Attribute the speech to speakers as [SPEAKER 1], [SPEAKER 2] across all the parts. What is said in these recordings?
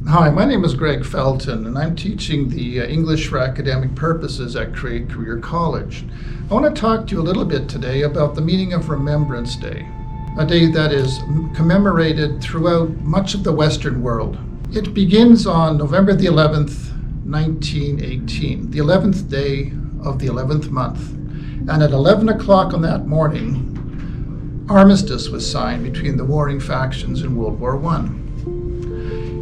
[SPEAKER 1] Hi, my name is Greg Felton, and I'm teaching the English for Academic Purposes at Craig Career College. I want to talk to you a little bit today about the meaning of Remembrance Day, a day that is commemorated throughout much of the Western world. It begins on November the 11th, 1918, the 11th day of the 11th month. And at 11 o'clock on that morning, armistice was signed between the warring factions in World War I.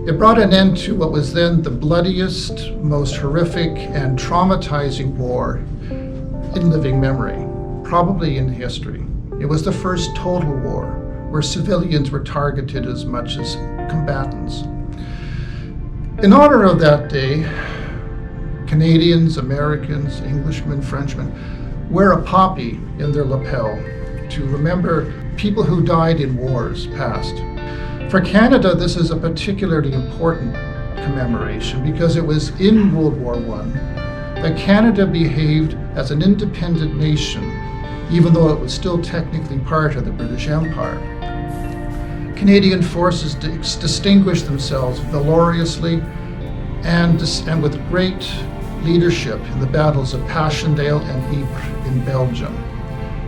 [SPEAKER 1] It brought an end to what was then the bloodiest, most horrific, and traumatizing war in living memory, probably in history. It was the first total war where civilians were targeted as much as combatants. In honor of that day, Canadians, Americans, Englishmen, Frenchmen wear a poppy in their lapel to remember people who died in wars past. For Canada, this is a particularly important commemoration because it was in World War I that Canada behaved as an independent nation, even though it was still technically part of the British Empire. Canadian forces distinguished themselves valorously and with great leadership in the battles of Passchendaele and Ypres in Belgium.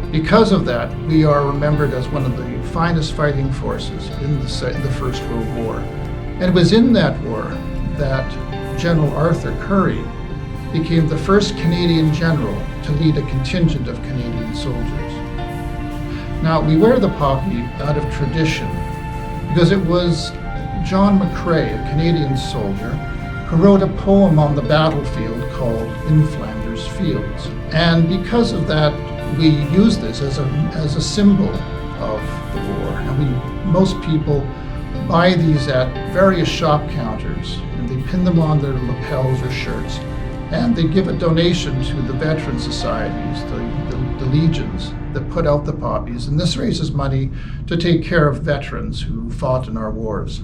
[SPEAKER 1] Because of that, we are remembered as one of the finest fighting forces in the First World War. And it was in that war that General Arthur Currie became the first Canadian general to lead a contingent of Canadian soldiers. Now, we wear the poppy out of tradition because it was John McCrae, a Canadian soldier, who wrote a poem on the battlefield called In Flanders Fields. And because of that, we use this as a symbol of the war. And most people buy these at various shop counters, and they pin them on their lapels or shirts, and they give a donation to the veteran societies, the legions that put out the poppies. And this raises money to take care of veterans who fought in our wars.